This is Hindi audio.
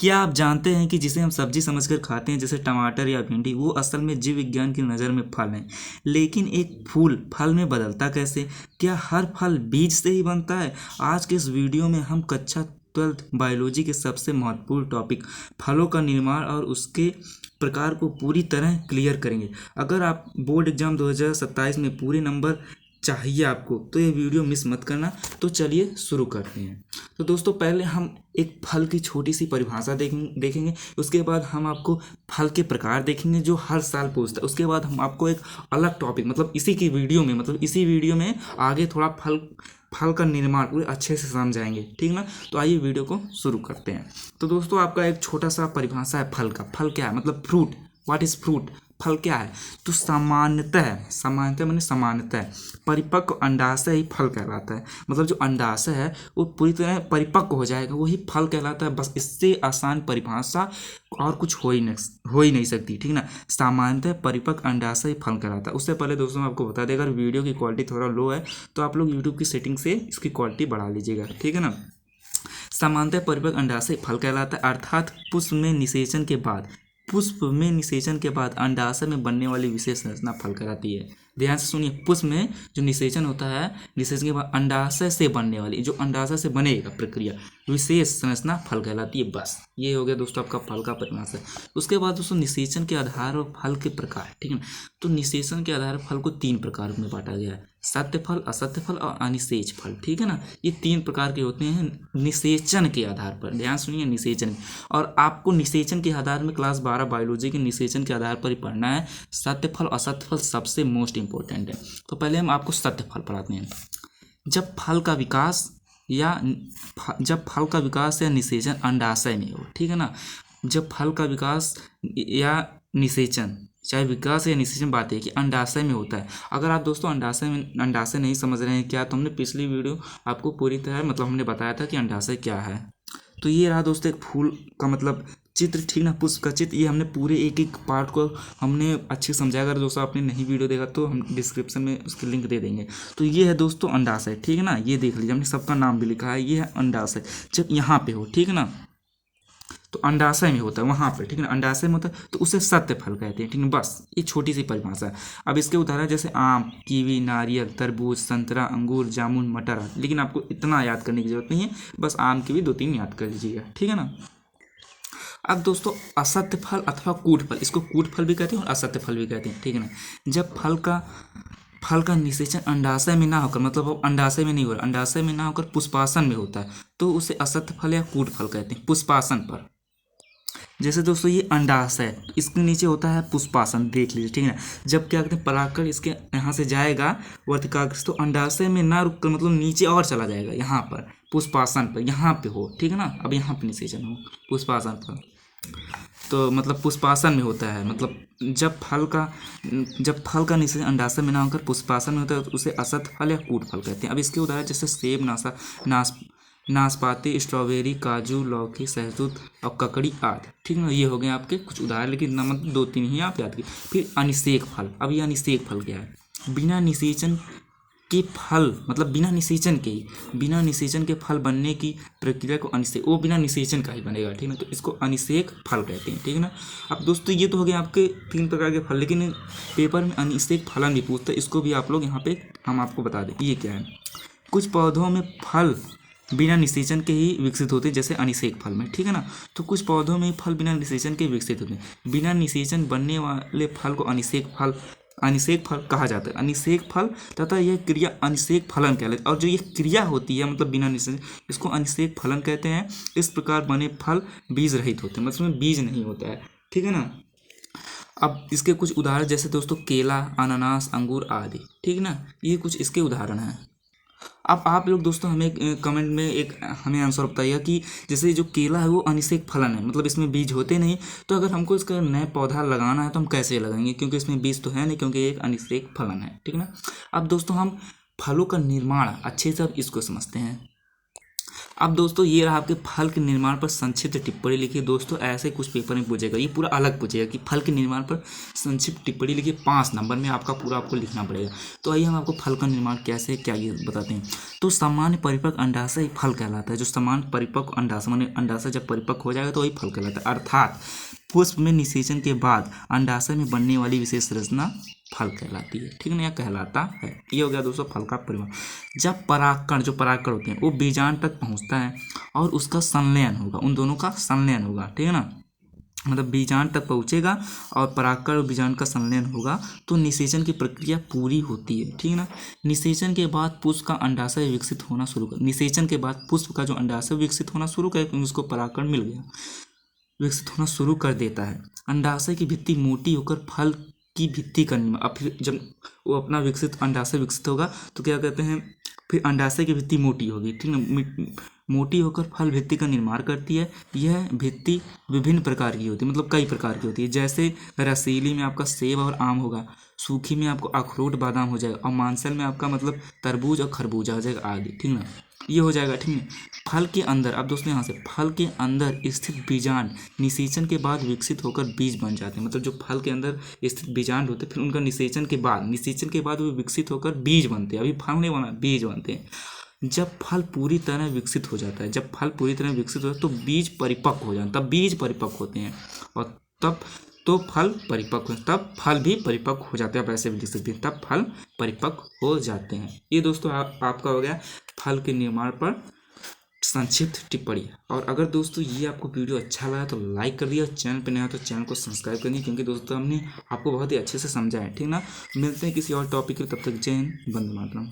क्या आप जानते हैं कि जिसे हम सब्जी समझकर खाते हैं जैसे टमाटर या भिंडी, वो असल में जीव विज्ञान की नज़र में फल हैं। लेकिन एक फूल फल में बदलता कैसे? क्या हर फल बीज से ही बनता है? आज के इस वीडियो में हम कक्षा 12th बायोलॉजी के सबसे महत्वपूर्ण टॉपिक फलों का निर्माण और उसके प्रकार को पूरी तरह क्लियर करेंगे। अगर आप बोर्ड एग्जाम 2027 में पूरे नंबर चाहिए आपको तो ये वीडियो मिस मत करना। तो चलिए शुरू करते हैं। तो दोस्तों पहले हम एक फल की छोटी सी परिभाषा देखेंगे। उसके बाद हम आपको फल के प्रकार देखेंगे जो हर साल पूछता है। उसके बाद हम आपको एक अलग टॉपिक मतलब इसी वीडियो में आगे थोड़ा फल का निर्माण पूरे अच्छे से समझाएंगे, ठीक ना। तो आइए वीडियो को शुरू करते हैं। तो दोस्तों आपका एक छोटा सा परिभाषा है फल का। फल क्या है? मतलब फ्रूट। What is fruit? फल क्या है? तो सामान्यतः परिपक्व अंडाशय ही फल कहलाता है। मतलब जो अंडाशय है वो पूरी तरह परिपक्व हो जाएगा, वही फल कहलाता है। बस इससे आसान परिभाषा और कुछ हो ही नहीं सकती, ठीक ना। सामान्यतः परिपक्व अंडाशय ही फल कहलाता है। उससे पहले दोस्तों मैं आपको बता दें, अगर वीडियो की क्वालिटी थोड़ा लो है तो आप लोग यूट्यूब की सेटिंग से इसकी क्वालिटी बढ़ा लीजिएगा, ठीक है ना। सामान्यतः परिपक्व अंडाशय फल कहलाता है, अर्थात पुष्प में निषेचन के बाद अंडाशय में बनने वाली विशेष संरचना फल कहलाती है। ध्यान से सुनिए, पुष्प में जो निषेचन होता है, निषेचन के बाद अंडाशय से बनने वाली जो अंडाशय से बनेगा प्रक्रिया विशेष संरचना फल कहलाती है। बस ये हो गया दोस्तों आपका फल का परिभाषा। उसके बाद दोस्तों निषेचन के आधार और फल के प्रकार, ठीक है ना। तो निषेचन के आधार फल को 3 प्रकार में बांटा गया है, सत्य फल, असत्य फल और अनिषेच फल, ठीक है ना। ये 3 प्रकार के होते हैं निषेचन के आधार पर। ध्यान सुनिए, निषेचन। और आपको निषेचन के आधार में क्लास 12 बायोलॉजी के निषेचन के आधार पर ही पढ़ना है। सत्य फल, असत्य फल सबसे मोस्ट इंपॉर्टेंट है। तो पहले हम आपको सत्य फल पढ़ाते हैं। जब फल का विकास या निषेचन अंडाशय में हो, ठीक है ना। जब फल का विकास या निषेचन, चाहे विकास या निषेचन, बात है कि अंडाशय में होता है। अगर आप दोस्तों अंडाशय नहीं समझ रहे हैं क्या, तो हमने पिछली वीडियो आपको पूरी तरह मतलब हमने बताया था कि अंडाशय क्या है। तो ये रहा दोस्तों एक फूल का मतलब चित्र, ठीक ना, पुष्प का चित्र। ये हमने पूरे एक एक पार्ट को हमने अच्छे समझाया। अगर दोस्तों आपने नहीं वीडियो देखा तो हम डिस्क्रिप्शन में उसकी लिंक दे देंगे। तो ये है दोस्तों अंडाशय, ठीक है ना। ये देख लीजिए, हमने सबका नाम भी लिखा है। ये है अंडाशय। जब यहाँ पे हो, ठीक है ना, तो अंडाशय में होता है वहाँ पे, ठीक है ना, अंडाशय में होता है तो उसे सत्य फल कहते हैं, ठीक है। बस ये छोटी सी परिभाषा है। अब इसके उदाहरण जैसे आम, कीवी, नारियल, तरबूज, संतरा, अंगूर, जामुन, मटर आदि। लेकिन आपको इतना याद करने की जरूरत नहीं है, बस आम की भी 2-3 याद कर लीजिएगा, ठीक है ना। अब दोस्तों असत्य फल अथवा कूट फल, इसको कूट फल भी कहते हैं और असत्य फल भी कहते हैं, ठीक है ना। जब फल का निषेचन अंडाशय में ना होकर, मतलब वो अंडाशय में नहीं हो रहा, अंडाशय में ना होकर पुष्पासन में होता है तो उसे असत्य फल या कूट फल कहते हैं। पुष्पासन पर, जैसे दोस्तों ये अंडाशय, इसके नीचे होता है पुष्पासन, देख लीजिए, ठीक है ना। जब क्या कहते हैं परागकण इसके यहाँ से जाएगा वर्तिकाग्र, तो अंडाशय में ना रुककर मतलब नीचे और चला जाएगा, यहाँ पर पुष्पासन पर, यहाँ पे हो, ठीक है ना। अब यहाँ पे निषेचन हो पुष्पासन पर, तो मतलब पुष्पासन में होता है। मतलब जब फल का निषेचन अंडाशय में ना होकर पुष्पासन में होता है तो उसे असत्य फल या कूट फल कहते हैं। अब इसके उदाहरण जैसे सेब, नाशपाती, स्ट्रॉबेरी, काजू, लौकी, सहतूत और ककड़ी आदि, ठीक है ना। ये हो गए आपके कुछ उदाहरण, लेकिन मतलब 2-3 ही आप याद कीजिए। फिर अनिषेक फल। अब ये अनिषेक फल क्या है? बिना निषेचन के फल, मतलब बिना निषेचन के फल बनने की प्रक्रिया को अनिषेक, वो बिना निषेचन का ही बनेगा, ठीक है। तो इसको अनिषेक फल कहते हैं, ठीक है ना। अब दोस्तों ये तो हो गए आपके 3 प्रकार के फल, लेकिन पेपर में अनिषेक फलन भी पूछता है, इसको भी आप लोग यहाँ पे हम आपको बता दें ये क्या है। कुछ पौधों में फल बिना निषेचन के ही विकसित होते हैं, जैसे अनिषेक फल में, ठीक है ना। तो कुछ पौधों में फल बिना निषेचन के विकसित होते हैं। बिना निषेचन बनने वाले फल को अनिषेक फल कहा जाता है। अनिषेक फल तथा यह क्रिया अनिषेक फलन कहलाती है। और जो ये क्रिया होती है मतलब बिना निषेचन, इसको अनिषेक फलन कहते हैं। इस प्रकार बने फल बीज रहित होते हैं, मतलब इसमें बीज नहीं होता है, ठीक है ना। अब इसके कुछ उदाहरण जैसे दोस्तों केला, अनानास, अंगूर आदि, ठीक है ना। ये कुछ इसके उदाहरण हैं। अब आप लोग दोस्तों हमें कमेंट में एक हमें आंसर बताइएगा कि जैसे जो केला है वो अनिषेक फलन है, मतलब इसमें बीज होते नहीं, तो अगर हमको इसका नया पौधा लगाना है तो हम कैसे लगाएंगे, क्योंकि इसमें बीज तो है नहीं, क्योंकि एक अनिषेक फलन है, ठीक है ना। अब दोस्तों हम फलों का निर्माण अच्छे से अब इसको समझते हैं। अब दोस्तों ये रहा आपके फल के निर्माण पर संक्षिप्त टिप्पणी लिखिए। दोस्तों ऐसे कुछ पेपर में पूछेगा, ये पूरा अलग पूछेगा कि फल के निर्माण पर संक्षिप्त टिप्पणी लिखिए, 5 नंबर में आपका पूरा आपको लिखना पड़ेगा। तो आइए हम आपको फल का निर्माण कैसे क्या ये बताते हैं। तो सामान्य परिपक्व अंडाशय फल कहलाता है। जो सामान्य परिपक्व अंडाशय माने अंडाशय जब परिपक्व हो जाएगा तो वही फल कहलाता है। अर्थात पुष्प में निषेचन के बाद अंडाशय में बनने वाली विशेष रचना फल कहलाती है, ठीक ना, या कहलाता है। ये हो गया दोस्तों फल का परिवहन। जब परागकण, जो परागकण होते हैं वो बीजांड तक पहुंचता है और उसका संलयन होगा, उन दोनों का संलयन होगा, ठीक है ना, मतलब बीजांड तक पहुंचेगा और परागकण और बीजांड का संलयन होगा तो निषेचन की प्रक्रिया पूरी होती है, ठीक है ना। निषेचन के बाद पुष्प का अंडाशय विकसित होना शुरू कर, निषेचन के बाद पुष्प का जो अंडाशय विकसित होना शुरू कर, क्योंकि उसको परागकण मिल गया, विकसित होना शुरू कर देता है। अंडाशय की भित्ति मोटी होकर फल की भित्ति का निर्माण, अब फिर जब वो अपना विकसित अंडाशय विकसित होगा तो क्या कहते हैं, फिर अंडाशय की भित्ति मोटी होगी, ठीक ना, मोटी होकर फल भित्ति का निर्माण करती है। यह भित्ति विभिन्न प्रकार की होती है, मतलब कई प्रकार की होती है। जैसे रसीली में आपका सेब और आम होगा, सूखी में आपको अखरोट बादाम हो जाएगा, और मांसल में आपका मतलब तरबूज और खरबूजा हो जाएगा आदि, ठीक ना, ये हो जाएगा, ठीक है। फल के अंदर, अब दोस्तों यहाँ से फल के अंदर स्थित बीजांड निषेचन के बाद विकसित होकर बीज बन जाते हैं। मतलब जो फल के अंदर स्थित बीजांड होते हैं फिर उनका निषेचन के बाद वो विकसित होकर बीज बनते हैं। अभी फल नहीं बना, बीज बनते हैं। जब फल पूरी तरह विकसित हो जाता है, जब फल पूरी तरह विकसित होता है तो बीज परिपक्व हो जाते हैं, तब बीज परिपक्व होते हैं और तब तो फल परिपक्व, तब फल भी परिपक्व हो जाते हैं। आप ऐसे भी लिख सकते हैं, तब फल परिपक्व हो जाते हैं। ये दोस्तों आपका हो गया फल के निर्माण पर संक्षिप्त टिप्पणी। और अगर दोस्तों ये आपको वीडियो अच्छा लगा तो लाइक कर दिया, चैनल पर नया तो चैनल को सब्सक्राइब करनी, क्योंकि दोस्तों हमने आपको बहुत ही अच्छे से समझा है, ठीक ना। मिलते हैं किसी और टॉपिक के, तब तक जय हिंद, वंदे मातरम।